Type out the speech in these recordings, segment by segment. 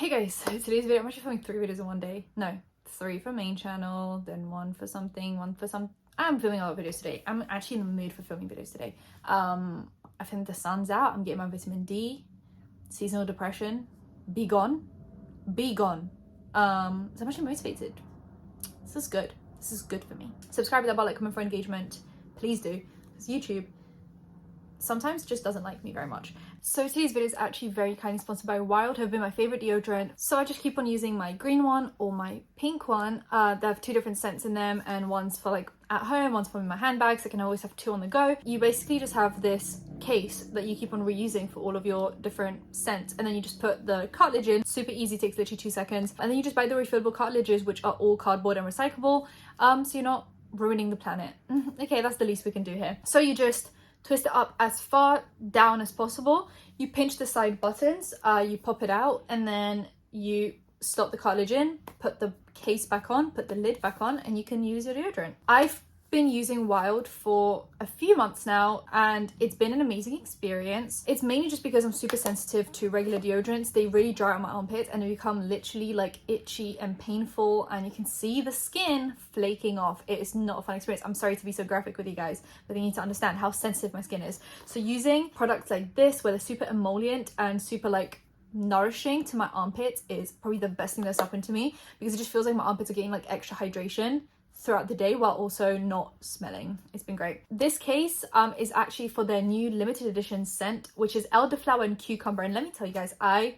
Hey guys, so today's video, I'm actually filming 3 videos in one day. No, 3 for main channel, then 1 for something, 1 for some. I'm filming a lot of videos today. I'm actually in the mood for filming videos today. I think the sun's out, I'm getting my vitamin D, seasonal depression, be gone, be gone. So I'm actually motivated. This is good. This is good for me. Subscribe to that bell, like, comment for engagement. Please do, because YouTube sometimes just doesn't like me very much. So today's video is actually very kindly sponsored by Wild, who have been my favorite deodorant. So I just keep on using my green one or my pink one. They have 2 different scents in them, and one's for like at home, one's for my handbags. I can always have 2 on the go. You basically just have this case that you keep on reusing for all of your different scents, and then you just put the cartridge in. Super easy, takes literally 2 seconds, and then you just buy the refillable cartridges, which are all cardboard and recyclable, so you're not ruining the planet. Okay, that's the least we can do here. So you just twist it up as far down as possible. You pinch the side buttons, you pop it out, and then you slot the cartridge in, put the case back on, put the lid back on, and you can use your deodorant. I've been using Wild for a few months now, and it's been an amazing experience. It's mainly just because I'm super sensitive to regular deodorants. They really dry out my armpits and they become literally like itchy and painful, and you can see the skin flaking off. It is not a fun experience. I'm sorry to be so graphic with you guys, but you need to understand how sensitive my skin is. So using products like this, where they're super emollient and super like nourishing to my armpits, is probably the best thing that's happened to me, because it just feels like my armpits are getting like extra hydration throughout the day while also not smelling. It's been great. This case is actually for their new limited edition scent, which is elderflower and cucumber. And let me tell you guys, I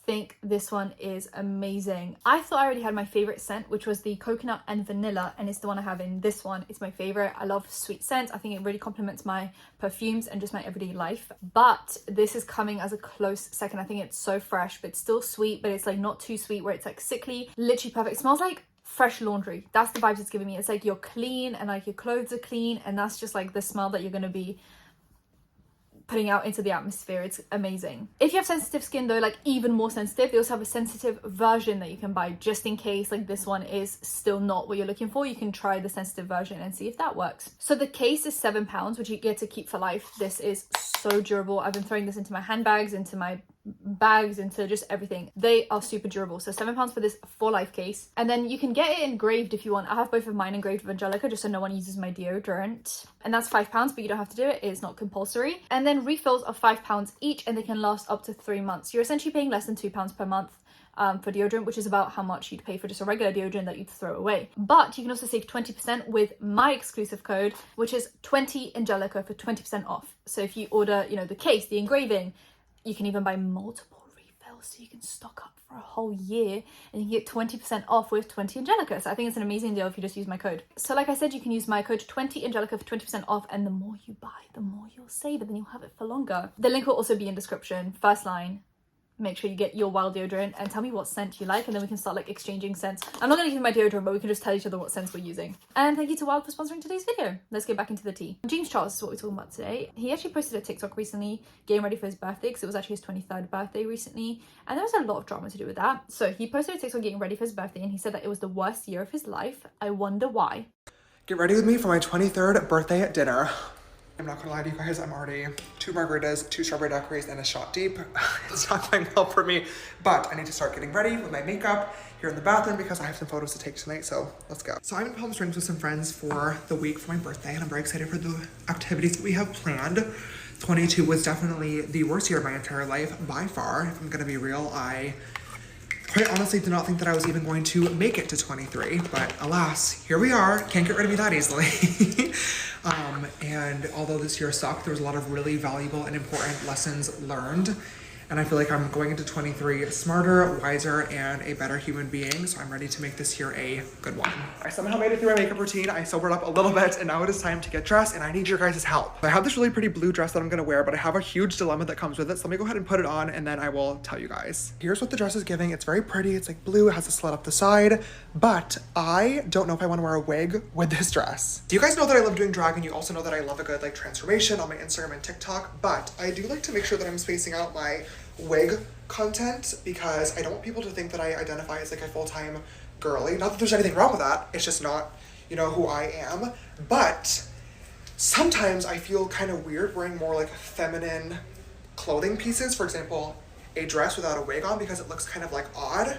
think this one is amazing. I thought I already had my favorite scent, which was the coconut and vanilla, and it's the one I have in this one. It's my favorite. I love sweet scents. I think it really complements my perfumes and just my everyday life. But this is coming as a close second. I think it's so fresh, but it's still sweet, but it's like not too sweet where it's like sickly. Literally perfect. It smells like fresh laundry. That's the vibes it's giving me. It's like you're clean and like your clothes are clean, and that's just like the smell that you're going to be putting out into the atmosphere. It's amazing. If you have sensitive skin though, like even more sensitive, they also have a sensitive version that you can buy just in case like this one is still not what you're looking for. You can try the sensitive version and see if that works. So the case is £7, which you get to keep for life. This is so durable. I've been throwing this into my handbags, into my bags, into just everything. They are super durable. So £7 for this for life case, and then you can get it engraved if you want. I have both of mine engraved with Angelika, just so no one uses my deodorant, and that's £5, but you don't have to do it. It's not compulsory. And then refills are £5 each, and they can last up to 3 months. You're essentially paying less than £2 per month for deodorant, which is about how much you'd pay for just a regular deodorant that you'd throw away. But you can also save 20% with my exclusive code, which is 20Angelika for 20% off. So if you order, you know, the case, the engraving, you can even buy multiple refills, so you can stock up for a whole year, and you can get 20% off with 20Angelika. So I think it's an amazing deal if you just use my code. So like I said, you can use my code 20Angelika for 20% off, and the more you buy, the more you'll save, and then you'll have it for longer. The link will also be in description. First line, make sure you get your Wild deodorant and tell me what scent you like, and then we can start like exchanging scents. I'm not going to give you my deodorant, but we can just tell each other what scents we're using. And thank you to Wild for sponsoring today's video. Let's get back into the tea. James Charles is what we're talking about today. He actually posted a TikTok recently getting ready for his birthday, because it was actually his 23rd birthday recently, and there was a lot of drama to do with that. So he posted a TikTok getting ready for his birthday, and he said that it was the worst year of his life. I wonder why. Get ready with me for my 23rd birthday at dinner. I'm not gonna lie to you guys, I'm already 2 margaritas, 2 strawberry daiquiris, and a shot deep. It's not going well for me, but I need to start getting ready with my makeup here in the bathroom because I have some photos to take tonight, so let's go. So I'm in Palm Springs with some friends for the week for my birthday, and I'm very excited for the activities that we have planned. 22 was definitely the worst year of my entire life, by far. If I'm gonna be real, I quite honestly did not think that I was even going to make it to 23, but alas, here we are. Can't get rid of me that easily. And although this year sucked, there was a lot of really valuable and important lessons learned. And I feel like I'm going into 23 smarter, wiser, and a better human being. So I'm ready to make this year a good one. I somehow made it through my makeup routine. I sobered up a little bit, and now it is time to get dressed, and I need your guys' help. I have this really pretty blue dress that I'm gonna wear, but I have a huge dilemma that comes with it. So let me go ahead and put it on, and then I will tell you guys. Here's what the dress is giving. It's very pretty. It's like blue. It has a slit up the side, but I don't know if I want to wear a wig with this dress. Do you guys know that I love doing drag, and you also know that I love a good like transformation on my Instagram and TikTok, but I do like to make sure that I'm spacing out my wig content, because I don't want people to think that I identify as like a full-time girly. Not that there's anything wrong with that, it's just not, you know, who I am. But sometimes I feel kind of weird wearing more like feminine clothing pieces. For example, a dress without a wig on because it looks kind of like odd.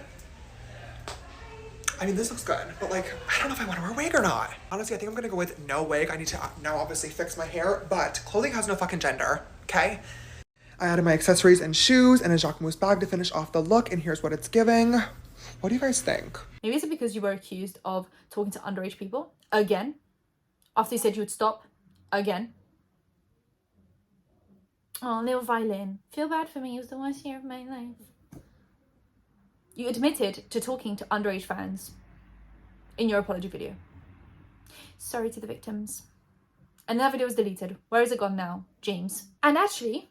I mean, this looks good, but like, I don't know if I want to wear a wig or not. Honestly, I think I'm gonna go with no wig. I need to now obviously fix my hair, but clothing has no fucking gender, okay? I added my accessories and shoes and a Jacquemus bag to finish off the look, and here's what it's giving. What do you guys think? Maybe it's because you were accused of talking to underage people again, after you said you would stop again. Oh, little violin. Feel bad for me. It was the worst year of my life. You admitted to talking to underage fans in your apology video. Sorry to the victims. And that video was deleted. Where is it gone now? James. And actually,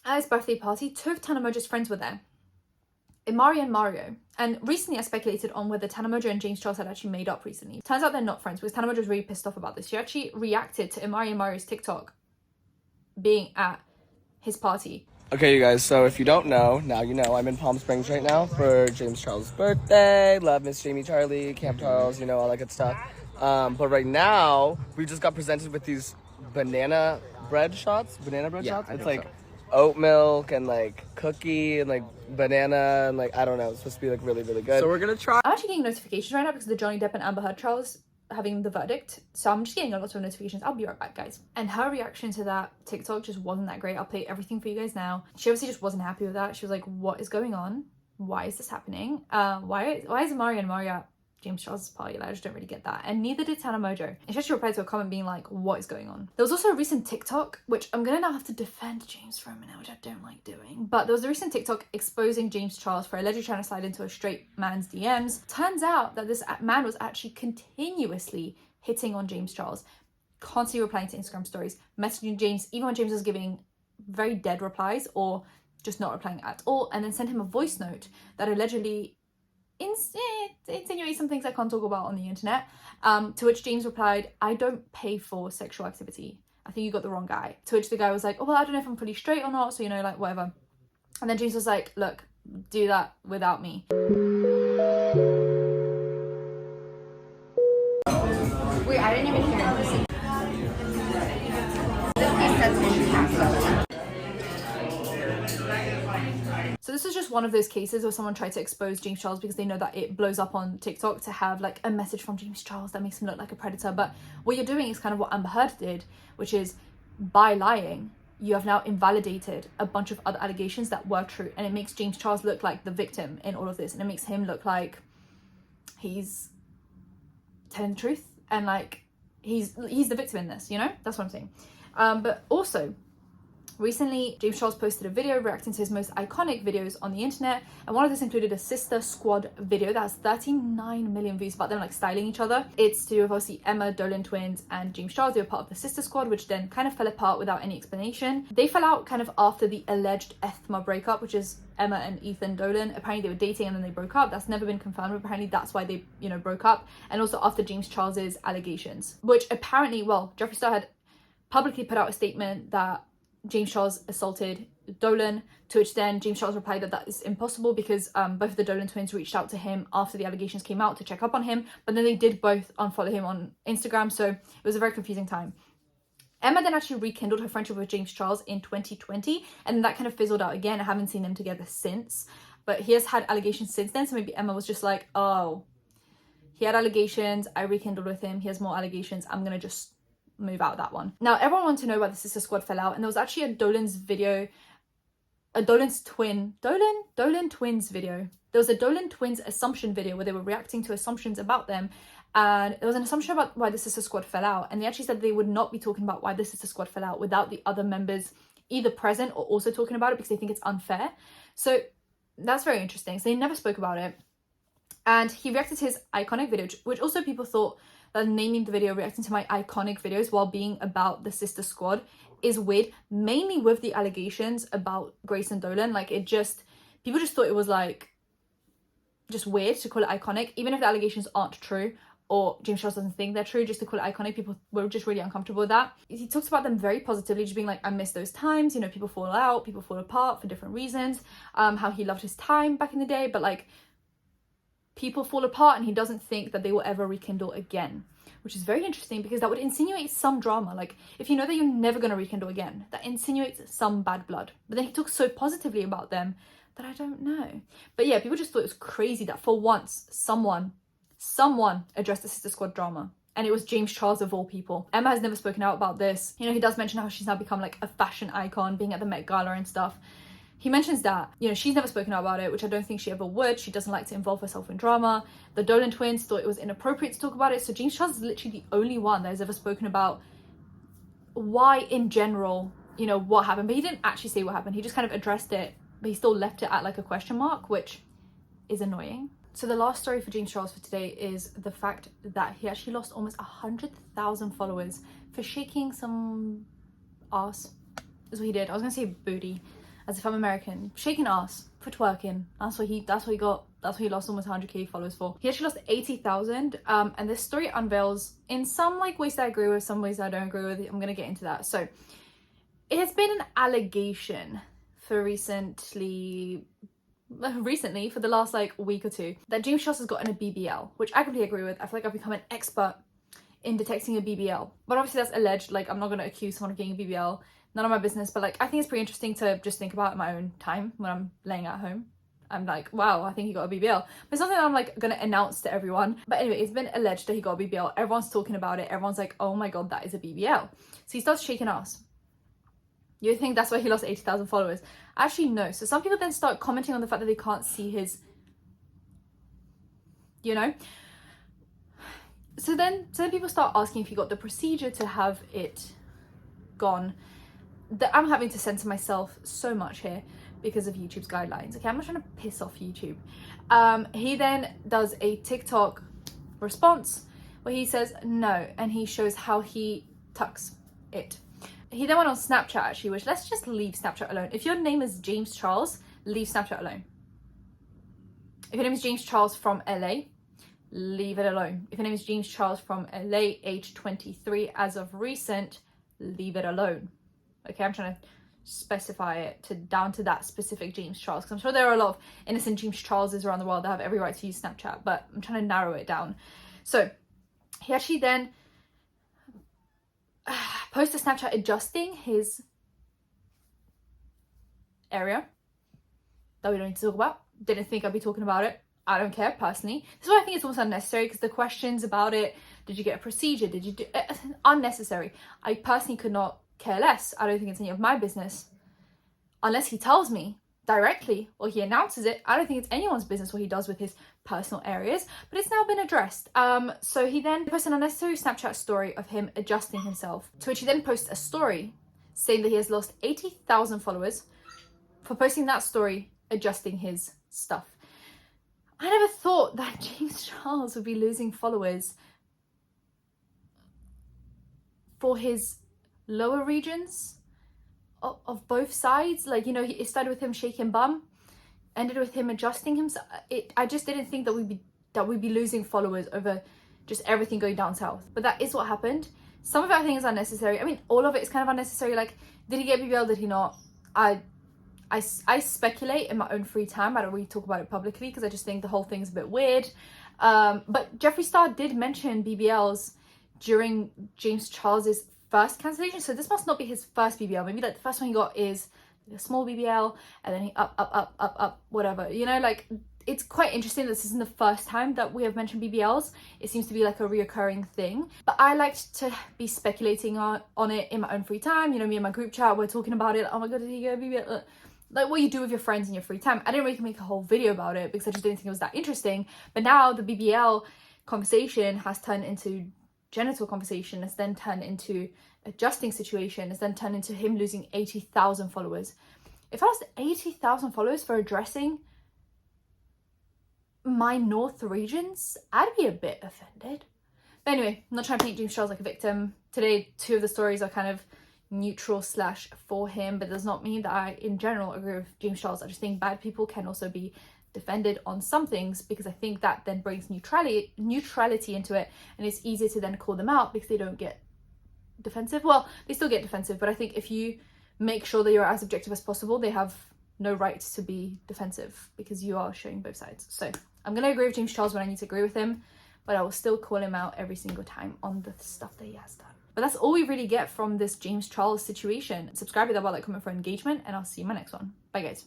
at his birthday party, two of Tana Mongeau's friends were there. Imari and Mario. And recently I speculated on whether Tana Mongeau and James Charles had actually made up recently. Turns out they're not friends because Tana Mongeau was really pissed off about this. She actually reacted to Imari and Mario's TikTok being at his party. Okay, you guys, so if you don't know, now you know. I'm in Palm Springs right now for James Charles' birthday. Love Miss Jamie Charlie, Camp Charles, you know, all that good stuff. But right now, we just got presented with these banana bread shots. It's like oat milk and like cookie and like banana and like, I don't know, it's supposed to be like really, really good. So we're gonna try. I'm actually getting notifications right now because of the Johnny Depp and Amber Heard trials having the verdict, so I'm just getting a lot of notifications. I'll be right back, guys. And her reaction to that TikTok just wasn't that great. I'll play everything for you guys now. She obviously just wasn't happy with that. She was like, what is going on? Why is this happening? Why is Mario and Mario at James Charles' party? Like, I just don't really get that. And neither did Tana Mongeau. And she actually replied to a comment being like, what is going on? There was also a recent TikTok, which I'm gonna now have to defend James for a minute, which I don't like doing. But there was a recent TikTok exposing James Charles for allegedly trying to slide into a straight man's DMs. Turns out that this man was actually continuously hitting on James Charles, constantly replying to Instagram stories, messaging James, even when James was giving very dead replies or just not replying at all, and then sent him a voice note that allegedly insinuates some things I can't talk about on the internet, to which James replied, I don't pay for sexual activity. I think you got the wrong guy. To which the guy was like, oh, well, I don't know if I'm fully straight or not, so, you know, like, whatever. And then James was like, look, do that without me. Wait, I didn't even hear it. So this is just one of those cases where someone tried to expose James Charles because they know that it blows up on TikTok to have like a message from James Charles that makes him look like a predator. But what you're doing is kind of what Amber Heard did, which is by lying, you have now invalidated a bunch of other allegations that were true. And it makes James Charles look like the victim in all of this. And it makes him look like he's telling the truth. And like he's the victim in this, you know? That's what I'm saying. But also, recently, James Charles posted a video reacting to his most iconic videos on the internet, and one of this included a Sister Squad video that has 39 million views about them like styling each other. It's to do with obviously Emma, Dolan twins, and James Charles. They were part of the Sister Squad, which then kind of fell apart without any explanation. They fell out kind of after the alleged Ethma breakup, which is Emma and Ethan Dolan. Apparently they were dating and then they broke up. That's never been confirmed, but apparently that's why they, you know, broke up. And also after James Charles's allegations, which apparently, well, Jeffree Star had publicly put out a statement that James Charles assaulted Dolan, to which then James Charles replied that that is impossible because both of the Dolan twins reached out to him after the allegations came out to check up on him, but then they did both unfollow him on Instagram, so it was a very confusing time. Emma then actually rekindled her friendship with James Charles in 2020, and that kind of fizzled out again. I haven't seen them together since, but he has had allegations since then, so maybe Emma was just like, oh, he had allegations, I rekindled with him, he has more allegations, I'm gonna just move out of that one. Now, everyone wanted to know why the Sister Squad fell out, and there was actually a Dolan twins video. There was a Dolan twins assumption video where they were reacting to assumptions about them, and there was an assumption about why the Sister Squad fell out, and they actually said they would not be talking about why the Sister Squad fell out without the other members either present or also talking about it because they think it's unfair. So that's very interesting. So they never spoke about it. And he reacted to his iconic video, which also people thought that naming the video reacting to my iconic videos while being about the Sister Squad is weird, mainly with the allegations about Grace and Dolan. Like, it just, people just thought it was like just weird to call it iconic, even if the allegations aren't true or James Charles doesn't think they're true. Just to call it iconic, people were just really uncomfortable with that. He talks about them very positively, just being like, I miss those times, you know, people fall out, people fall apart for different reasons, how he loved his time back in the day, but like people fall apart and he doesn't think that they will ever rekindle again, which is very interesting because that would insinuate some drama. Like, if you know that you're never going to rekindle again, that insinuates some bad blood. But then he talks so positively about them that I don't know. But yeah, people just thought it was crazy that for once someone addressed the Sister Squad drama. And it was James Charles of all people. Emma has never spoken out about this. You know, he does mention how she's now become like a fashion icon, being at the Met Gala and stuff. He mentions that, you know, she's never spoken out about it, which I don't think she ever would. She doesn't like to involve herself in drama. The Dolan twins thought it was inappropriate to talk about it. So James Charles is literally the only one that has ever spoken about why in general, you know, what happened. But he didn't actually say what happened. He just kind of addressed it, but he still left it at like a question mark, which is annoying. So the last story for James Charles for today is the fact that he actually lost almost 100,000 followers for shaking some ass. Is what he did. I was gonna say booty, as if I'm American. Shaking ass for twerking. That's what he got. That's what he lost almost 100k followers for. He actually lost 80,000. And this story unveils in some like ways that I agree with, some ways that I don't agree with. I'm gonna get into that. So it has been an allegation for recently for the last like week or two that James Charles has gotten a BBL, which I completely agree with. I feel like I've become an expert in detecting a BBL, but obviously that's alleged. Like, I'm not going to accuse someone of getting a BBL, none of my business, but like I think it's pretty interesting to just think about in my own time when I'm laying at home. I'm like, wow, I think he got a BBL, but it's something that I'm like gonna announce to everyone. But anyway, it's been alleged that he got a BBL. Everyone's talking about it. Everyone's like, oh my god, that is a BBL. So he starts shaking ass. You think that's why he lost 80,000 followers? Actually, no. So some people then start commenting on the fact that they can't see his, you know? So then people start asking if he got the procedure to have it gone. I'm having to censor myself so much here because of YouTube's guidelines. Okay, I'm not trying to piss off YouTube. He then does a TikTok response where he says no, and he shows how he tucks it. He then went on Snapchat actually, which let's just leave Snapchat alone. If your name is James Charles, leave Snapchat alone. If your name is James Charles from LA, leave it alone. If your name is James Charles from LA, age 23 as of recent, leave it alone. Okay, I'm trying to specify it down to that specific James Charles, because I'm sure there are a lot of innocent James Charleses around the world that have every right to use Snapchat, but I'm trying to narrow it down. So he actually then posted a Snapchat adjusting his area that we don't need to talk about. Didn't think I'd be talking about it. I don't care personally. This is why I think it's almost unnecessary, because the questions about it, did you get a procedure, did you do unnecessary. I personally could not care less. I don't think it's any of my business unless he tells me directly or he announces it. I don't think it's anyone's business what he does with his personal areas, but it's now been addressed. So he then posted an unnecessary Snapchat story of him adjusting himself, to which he then posts a story saying that he has lost 80,000 followers for posting that story adjusting his stuff. I never thought that James Charles would be losing followers for his lower regions of both sides. Like, you know, it started with him shaking bum, ended with him adjusting himself. I just didn't think that we'd be losing followers over just everything going down south, but that is what happened. Some of it I think is unnecessary. I mean, all of it is kind of unnecessary. Like, did he get BBL, did he not? I speculate in my own free time. I don't really talk about it publicly because I just think the whole thing is a bit weird. But Jeffree Star did mention BBLs during James Charles's first cancellation, so this must not be his first BBL. Maybe like the first one he got is a small BBL, and then he up, whatever. You know, like, it's quite interesting that this isn't the first time that we have mentioned BBLs. It seems to be like a reoccurring thing. But I liked to be speculating on it in my own free time. You know, me and my group chat, we're talking about it. Like, oh my god, did he get a BBL? Like what you do with your friends in your free time. I didn't really make a whole video about it because I just didn't think it was that interesting. But now the BBL conversation has turned into genital conversation, has then turned into adjusting situation, has then turned into him losing 80,000 followers. If I lost 80,000 followers for addressing my north regions, I'd be a bit offended. But anyway, I'm not trying to paint James Charles like a victim. Today, two of the stories are kind of neutral / for him, but does not mean that I in general agree with James Charles. I just think bad people can also be defended on some things, because I think that then brings neutrality into it, and it's easier to then call them out because they don't get defensive. Well, they still get defensive, but I think if you make sure that you're as objective as possible, they have no right to be defensive because you are showing both sides. So I'm gonna agree with James Charles when I need to agree with him, but I will still call him out every single time on the stuff that he has done. But that's all we really get from this James Charles situation. Subscribe, hit that bell, like, comment for engagement, and I'll see you in my next one. Bye guys.